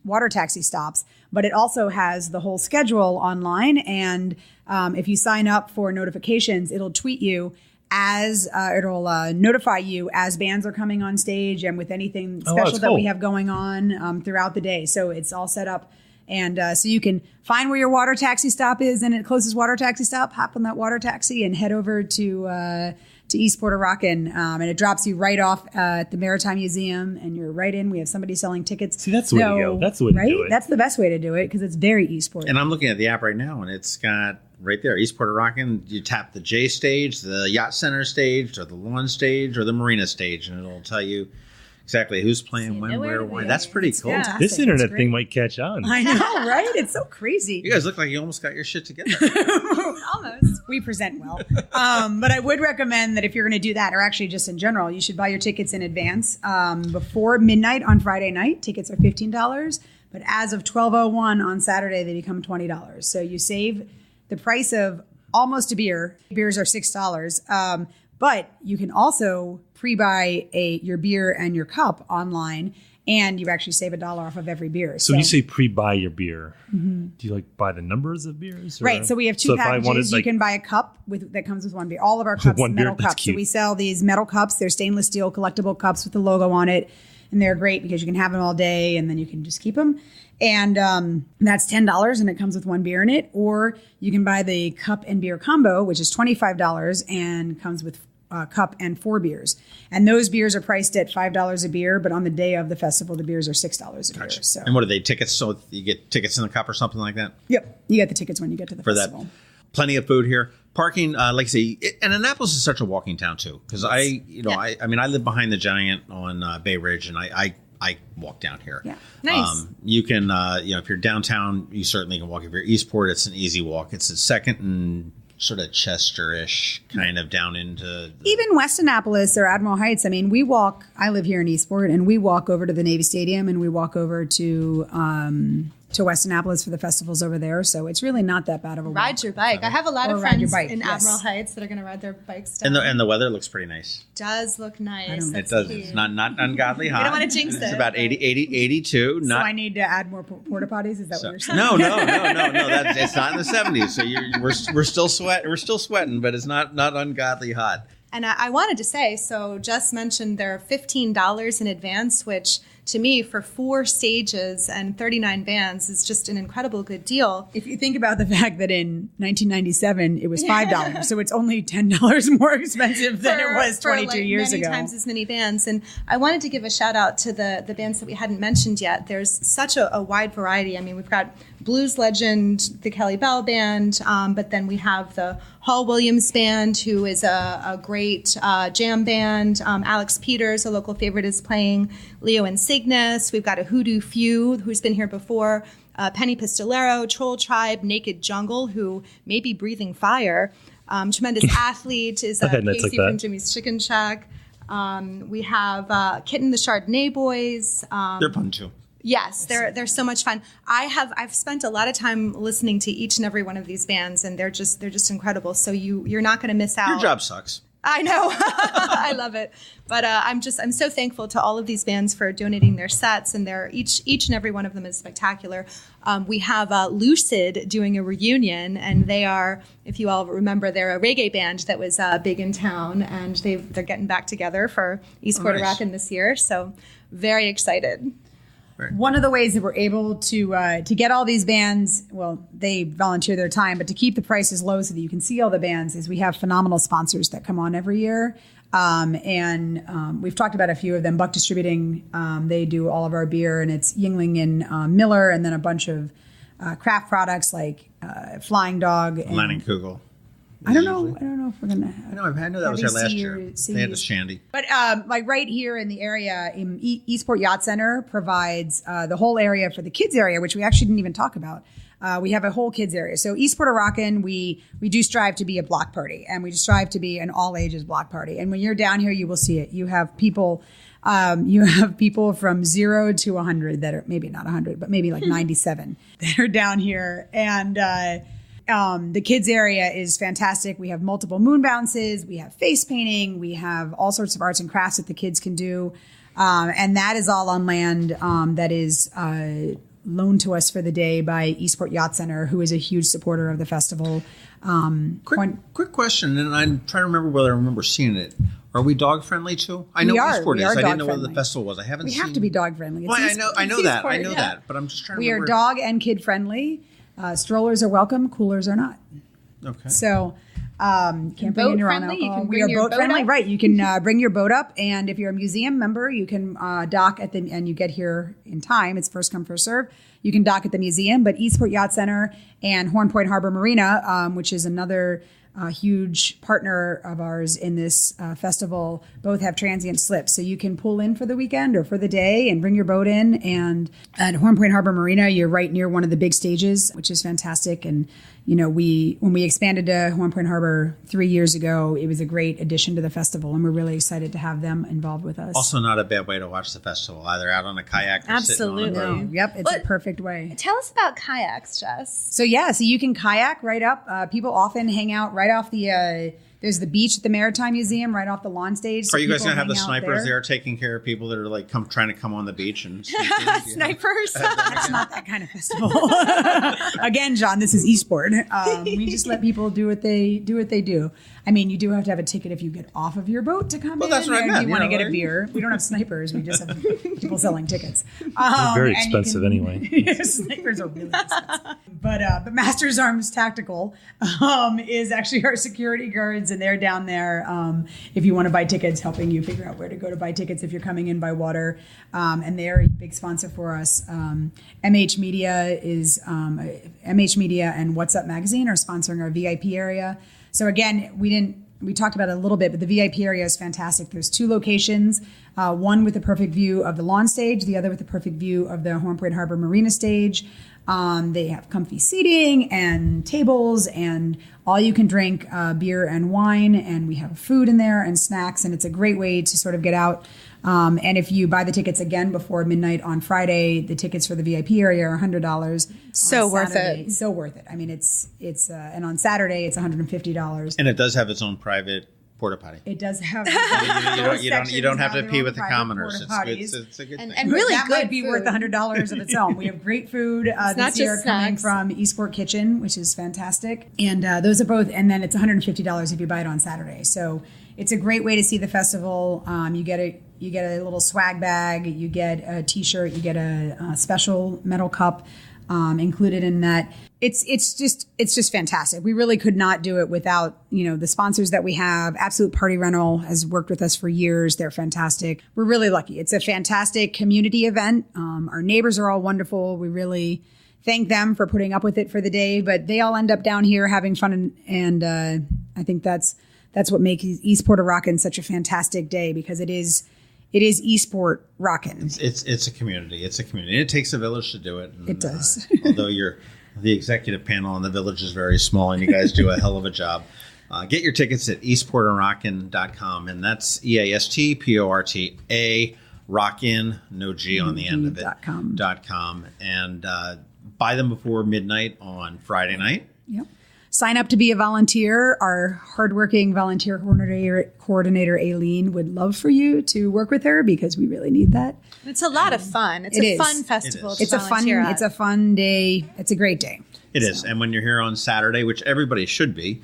water taxi stops, but it also has the whole schedule online. And if you sign up for notifications, it'll tweet you as it'll notify you as bands are coming on stage and with anything special that we have going on throughout the day. So it's all set up. And so you can find where your water taxi stop is and the closest water taxi stop, hop on that water taxi and head over to Eastport A Rockin', and it drops you right off at the Maritime Museum, and you're right in. We have somebody selling tickets. See, that's the way to go. That's the way to do it. That's the best way to do it because it's very Eastport. And I'm looking at the app right now, and it's got right there, Eastport A Rockin'. You tap the J stage, the Yacht Center stage, or the Lawn stage, or the Marina stage, and it'll tell you exactly who's playing, when, where, why. That's pretty cool. Fantastic. This internet thing might catch on. I know, right? It's so crazy. You guys look like you almost got your shit together. Almost. We present well. But I would recommend that if you're going to do that, or actually just in general, you should buy your tickets in advance. Before midnight on Friday night, tickets are $15. But as of 12:01 on Saturday, they become $20. So you save the price of almost a beer. Beers are $6. But you can also pre-buy your beer and your cup online, and you actually save $1 off of every beer. So when you say pre-buy your beer, do you like buy the numbers of beers? Or? Right. So we have two packages. You can buy a cup that comes with one beer. All of our cups, metal cups. So we sell these metal cups. They're stainless steel collectible cups with the logo on it, and they're great because you can have them all day, and then you can just keep them. And that's $10, and it comes with one beer in it. Or you can buy the cup and beer combo, which is $25 and comes with cup and 4 beers. And those beers are priced at $5 a beer, but on the day of the festival, the beers are $6 a beer. So. And what are they, tickets? So you get tickets in the cup or something like that? Yep. You get the tickets when you get to the festival. That. Plenty of food here. Parking, like I say, and Annapolis is such a walking town too. Because I live behind the Giant on Bay Ridge, and I walk down here. Yeah, nice. You can, if you're downtown, you certainly can walk. If you're Eastport, it's an easy walk. It's a second and sort of Chester-ish kind of down into even West Annapolis or Admiral Heights. I mean, I live here in Eastport, and we walk over to the Navy Stadium, and we walk over to West Annapolis for the festivals over there. So it's really not that bad of a walk. Ride your bike. I have a lot of friends in Admiral Heights that are going to ride their bikes down. And the weather looks pretty nice. Does look nice. It does. It's not ungodly hot. We don't want to jinx it. It's about 82. So I need to add more porta potties? Is that what you're saying? No. It's not in the 70s. So we're still sweating. We're still sweating, but it's not ungodly hot. And I wanted to say, so Jess mentioned they're $15 in advance, which to me, for 4 stages and 39 bands is just an incredible good deal. If you think about the fact that in 1997, it was $5, so it's only $10 more expensive than it was 22 years ago. Many times as many bands. And I wanted to give a shout out to the bands that we hadn't mentioned yet. There's such a wide variety. I mean, we've got blues legend, the Kelly Bell Band, but then we have the Hall Williams Band, who is a great jam band. Alex Peters, a local favorite, is playing. Leo Insignis. We've got a Hoodoo Few, who's been here before. Penny Pistolero, Troll Tribe, Naked Jungle, who may be breathing fire. Tremendous Athlete is Casey from Jimmy's Chicken Shack. We have Kitten the Chardonnay Boys. They're fun too. Yes, they're so much fun. I've spent a lot of time listening to each and every one of these bands, and they're just incredible. So you're not going to miss out. Your job sucks. I know. I love it. But I'm so thankful to all of these bands for donating their sets, and each and every one of them is spectacular. We have Lucid doing a reunion, and they are, if you all remember, they're a reggae band that was big in town, and they're getting back together for Eastport A Rockin' this year. So very excited. One of the ways that we're able to get all these bands, well, they volunteer their time, but to keep the prices low so that you can see all the bands, is we have phenomenal sponsors that come on every year. And we've talked about a few of them. Buck Distributing, they do all of our beer, and it's Yingling and Miller, and then a bunch of craft products like Flying Dog. Lanning Kugel. I don't know if we're gonna. I know that was there last year. They had a shandy. But like right here in the area, Eastport Yacht Center provides the whole area for the kids area, which we actually didn't even talk about. We have a whole kids area. So Eastport A Rockin', we do strive to be a block party, and we strive to be an all ages block party. And when you're down here, you will see it. You have people from 0 to 100 that are maybe not 100, but maybe like 97 that are down here. And the kids area is fantastic. We have multiple moon bounces. We have face painting. We have all sorts of arts and crafts that the kids can do. And that is all on land that is loaned to us for the day by Eastport Yacht Center, who is a huge supporter of the festival. Quick question, and I'm trying to remember whether I remember seeing it. Are we dog friendly too? I know Eastport is. I didn't know whether the festival was. I haven't. We seen... have to be dog friendly. Well, I know that, but I'm just trying to remember. We are dog and kid friendly. Strollers are welcome. Coolers are not. Okay. So can't bring in your own alcohol. We are boat friendly, right? You can bring your boat up, and if you're a museum member, you can dock at the and you get here in time. It's first come first serve. You can dock at the museum, but Eastport Yacht Center and Horn Point Harbor Marina, which is another huge partner of ours in this festival, both have transient slips. So you can pull in for the weekend or for the day and bring your boat in. And at Horn Point Harbor Marina, you're right near one of the big stages, which is fantastic. And, you know, when we expanded to Horn Point Harbor 3 years ago, it was a great addition to the festival. And we're really excited to have them involved with us. Also not a bad way to watch the festival, either out on a kayak or sitting on a boat. Yep, it's a perfect way. Tell us about kayaks, Jess. So you can kayak right up. People often hang out right off the, there's the beach at the Maritime Museum right off the lawn stage. So are you guys going to have the snipers there taking care of people that are like trying to come on the beach and snipers? That's not that kind of festival. Again, John, this is Eastport. We just let people do what they do. I mean, you do have to have a ticket if you get off of your boat to come in. Well, that's what I meant. You want to get a beer. We don't have snipers. We just have people selling tickets. They're very expensive anyway. Snipers are really expensive. But Masters Arms Tactical is actually our security guards, and they're down there if you want to buy tickets, helping you figure out where to go to buy tickets if you're coming in by water. And they're a big sponsor for us. MH Media and What's Up Magazine are sponsoring our VIP area. So again, we talked about it a little bit, but the VIP area is fantastic. There's 2 locations, one with a perfect view of the lawn stage, the other with a perfect view of the Horn Point Harbor Marina stage. They have comfy seating and tables and all you can drink beer and wine, and we have food in there and snacks, and it's a great way to sort of get out. And if you buy the tickets again before midnight on Friday, the tickets for the VIP area are $100. So worth it. So worth it. I mean, it's and on Saturday it's $150. And it does have its own private porta potty. It does have. you don't have to pee with the commoners. It's a good thing. And really that good might be food. worth $100 of its own. We have great food this year coming from Eastport Kitchen, which is fantastic. And those are both. And then it's $150 if you buy it on Saturday. So it's a great way to see the festival. You get a little swag bag. You get a T-shirt. You get a special metal cup included in that. It's just fantastic. We really could not do it without, the sponsors that we have. Absolute Party Rental has worked with us for years. They're fantastic. We're really lucky. It's a fantastic community event. Our neighbors are all wonderful. We really thank them for putting up with it for the day, but they all end up down here having fun. And I think that's what makes Eastport A Rockin' such a fantastic day, because it is Eastport Rockin'. It's a community. It's a community. It takes a village to do it. And, it does. Although the executive panel in the village is very small, and you guys do a hell of a job. Get your tickets at eastportarockin.com, and that's EASTPORTA Rockin, no G on the end of it. .com, and buy them before midnight on Friday night. Yep. Sign up to be a volunteer. Our hardworking volunteer coordinator, Aileen, would love for you to work with her, because we really need that. It's a lot of fun. It's a fun festival. It's a fun day. It's a great day. It is. And when you're here on Saturday, which everybody should be,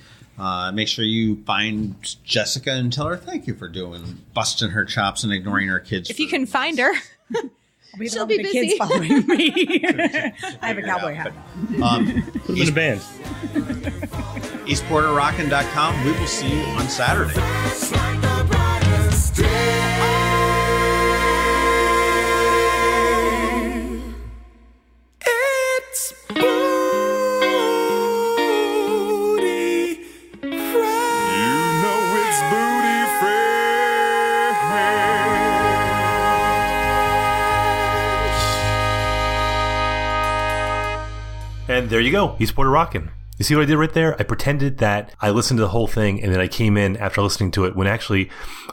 make sure you find Jessica and tell her thank you for busting her chops and ignoring her kids. If you can find her. She'll be busy. Kids following me. I have a cowboy hat on. Put them in a band. EastportARockin.com. We will see you on Saturday. It's booty And there you go. Eastport A Rockin'. You see what I did right there? I pretended that I listened to the whole thing and then I came in after listening to it when actually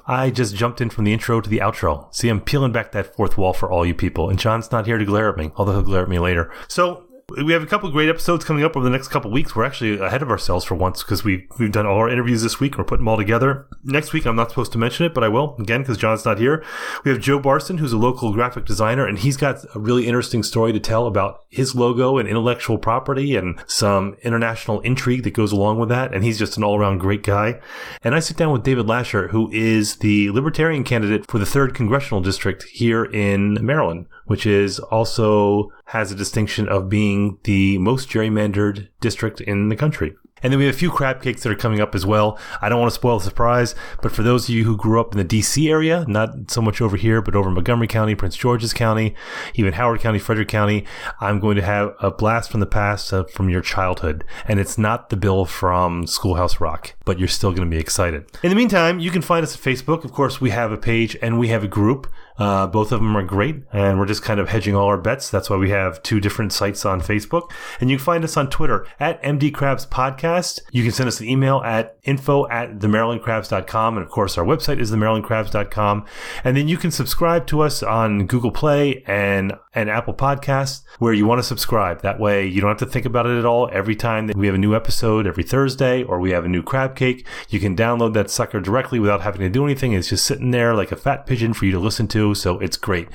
I just jumped in from the intro to the outro. See, I'm peeling back that fourth wall for all you people. And John's not here to glare at me, although he'll glare at me later. So we have a couple of great episodes coming up over the next couple of weeks. We're actually ahead of ourselves for once because we've done all our interviews this week. We're putting them all together. Next week, I'm not supposed to mention it, but I will, again, because John's not here. We have Joe Barson, who's a local graphic designer, and he's got a really interesting story to tell about his logo and intellectual property and some international intrigue that goes along with that. And he's just an all-around great guy. And I sit down with David Lasher, who is the Libertarian candidate for the 3rd Congressional District here in Maryland, which is also has a distinction of being the most gerrymandered district in the country. And then we have a few crab cakes that are coming up as well. I don't want to spoil the surprise, but for those of you who grew up in the D.C. area, not so much over here, but over in Montgomery County, Prince George's County, even Howard County, Frederick County, I'm going to have a blast from the past from your childhood. And it's not the Bill from Schoolhouse Rock, but you're still going to be excited. In the meantime, you can find us at Facebook. Of course, we have a page and we have a group. Both of them are great, and we're just kind of hedging all our bets. That's why we have 2 different sites on Facebook. And you can find us on Twitter at MD Crabs Podcast. You can send us an email at info@themarylandcrabs.com. And of course, our website is themarylandcrabs.com. And then you can subscribe to us on Google Play and Apple Podcasts where you want to subscribe. That way you don't have to think about it at all. Every time that we have a new episode every Thursday or we have a new crab cake, you can download that sucker directly without having to do anything. It's just sitting there like a fat pigeon for you to listen to. So it's great.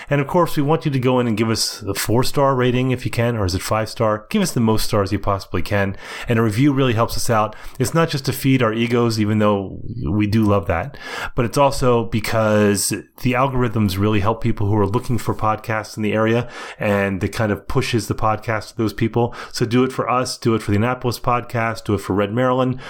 And of course, we want you to go in and give us a 4-star rating if you can, or is it 5-star? Give us the most stars you possibly can. And a review really helps us out. It's not just to feed our egos, even though we do love that, but it's also because the algorithms really help people who are looking for podcasts in the area, and it kind of pushes the podcast to those people. So do it for us, do it for the Annapolis podcast, do it for Red Maryland,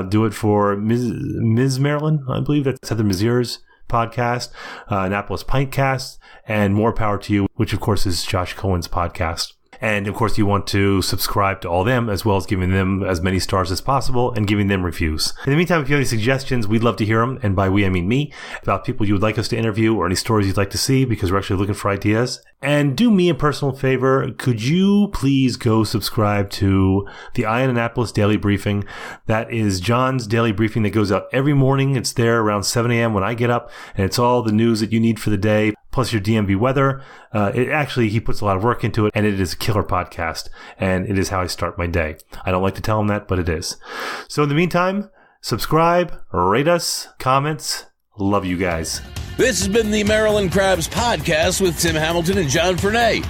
do it for Ms. Maryland, I believe that's Heather Mazier's podcast, Annapolis Pintcast, and more power to you, which of course is Josh Cohen's podcast. And of course, you want to subscribe to all them as well as giving them as many stars as possible and giving them reviews. In the meantime, if you have any suggestions, we'd love to hear them. And by we, I mean me, about people you would like us to interview or any stories you'd like to see, because we're actually looking for ideas. And do me a personal favor. Could you please go subscribe to the Eye in Annapolis Daily Briefing? That is John's daily briefing that goes out every morning. It's there around 7 a.m. when I get up, and it's all the news that you need for the day, plus your DMV weather. He puts a lot of work into it, and it is a killer podcast, and it is how I start my day. I don't like to tell him that, but it is. So in the meantime, subscribe, rate us, comments. Love you guys. This has been the Maryland Crabs Podcast with Tim Hamilton and John Fernay.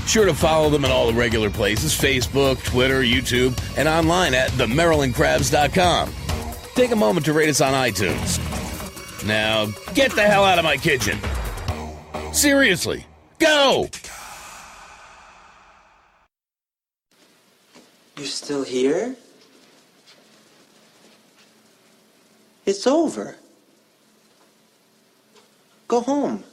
Sure to follow them in all the regular places, Facebook, Twitter, YouTube, and online at themarylandcrabs.com. Take a moment to rate us on iTunes. Now, get the hell out of my kitchen. Seriously, go! You're still here? It's over. Go home.